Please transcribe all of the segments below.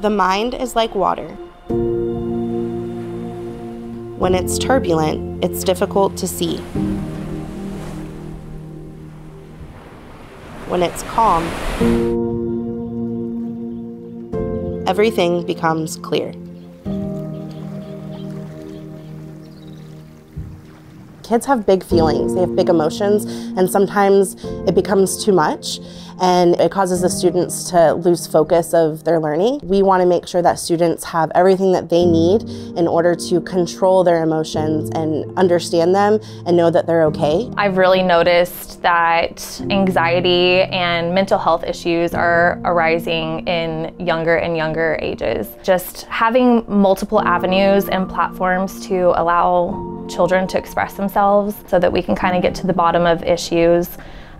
The mind is like water. When it's turbulent, it's difficult to see. When it's calm, everything becomes clear. Kids have big feelings, they have big emotions, and sometimes it becomes too much and it causes the students to lose focus of their learning. We want to make sure that students have everything that they need in order to control their emotions and understand them and know that they're okay. I've really noticed that anxiety and mental health issues are arising in younger and younger ages. Just having multiple avenues and platforms to allow children to express themselves so that we can kind of get to the bottom of issues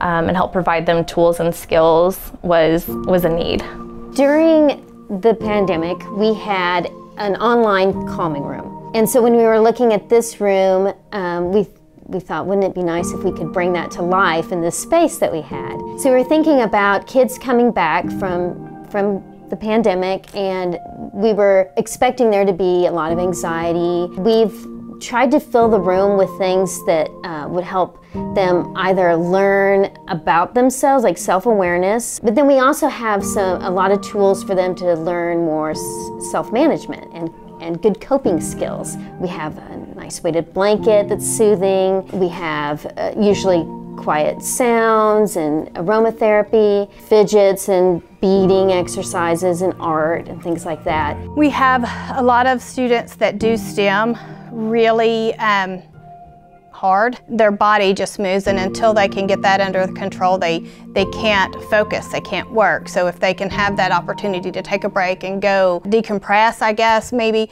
and help provide them tools and skills was a need. During the pandemic, we had an online calming room. And so when we were looking at this room, we thought, wouldn't it be nice if we could bring that to life in this space that we had? So we were thinking about kids coming back from the pandemic, and we were expecting there to be a lot of anxiety. We've tried to fill the room with things that would help them either learn about themselves, like self-awareness, but then we also have a lot of tools for them to learn more self-management and good coping skills. We have a nice weighted blanket that's soothing. We have usually quiet sounds and aromatherapy, fidgets and beading exercises and art and things like that. We have a lot of students that do STEM really hard. Their body just moves, and until they can get that under control, they can't focus, they can't work. So if they can have that opportunity to take a break and go decompress, I guess, maybe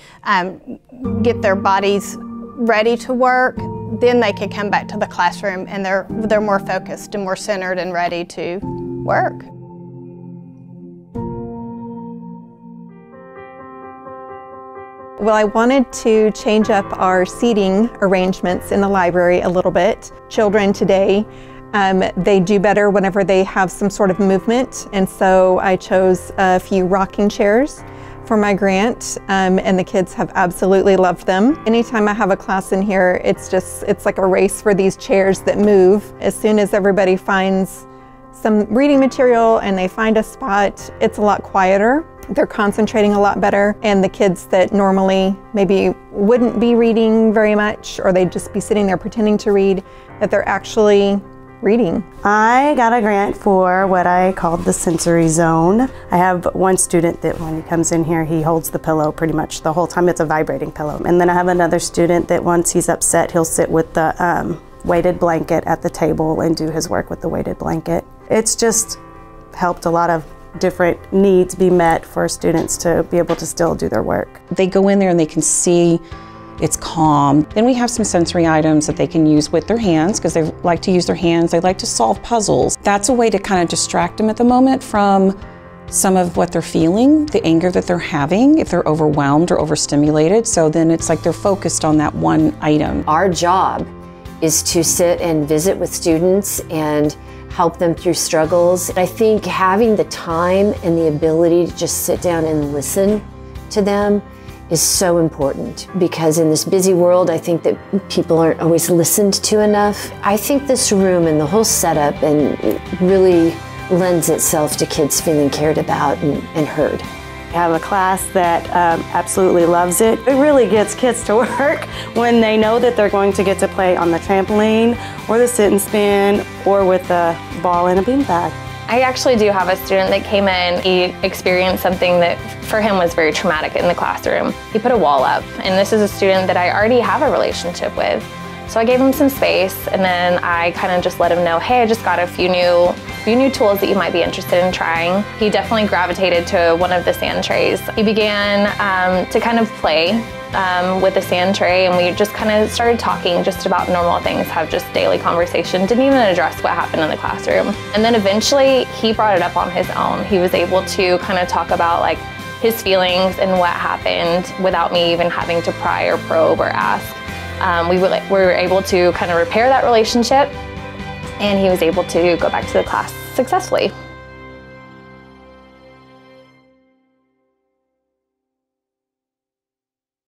get their bodies ready to work, then they can come back to the classroom and they're more focused and more centered and ready to work. Well, I wanted to change up our seating arrangements in the library a little bit. Children today, they do better whenever they have some sort of movement, and so I chose a few rocking chairs for my grant, and the kids have absolutely loved them. Anytime I have a class in here, it's like a race for these chairs that move. As soon as everybody finds some reading material and they find a spot, it's a lot quieter. They're concentrating a lot better, and the kids that normally maybe wouldn't be reading very much, or they'd just be sitting there pretending to read, that they're actually reading. I got a grant for what I called the sensory zone. I have one student that when he comes in here, he holds the pillow pretty much the whole time. It's a vibrating pillow. And then I have another student that once he's upset, he'll sit with the weighted blanket at the table and do his work with the weighted blanket. It's just helped a lot of different needs be met for students to be able to still do their work. They go in there and they can see it's calm. Then we have some sensory items that they can use with their hands, because they like to use their hands. They like to solve puzzles. That's a way to kind of distract them at the moment from some of what they're feeling, the anger that they're having, if they're overwhelmed or overstimulated. So then it's like they're focused on that one item. Our job is to sit and visit with students and help them through struggles. I think having the time and the ability to just sit down and listen to them is so important, because in this busy world, I think that people aren't always listened to enough. I think this room and the whole setup really lends itself to kids feeling cared about and heard. I have a class that absolutely loves it. It really gets kids to work when they know that they're going to get to play on the trampoline or the sit and spin or with a ball and a beanbag. I actually do have a student that came in. He experienced something that for him was very traumatic in the classroom. He put a wall up, and this is a student that I already have a relationship with. So I gave him some space, and then I kind of just let him know, hey, I just got a few new tools that you might be interested in trying. He definitely gravitated to one of the sand trays. He began to kind of play with the sand tray, and we just kind of started talking just about normal things, have just daily conversation, didn't even address what happened in the classroom. And then eventually he brought it up on his own. He was able to kind of talk about like his feelings and what happened without me even having to pry or probe or ask. We were able to kind of repair that relationship, and he was able to go back to the class successfully.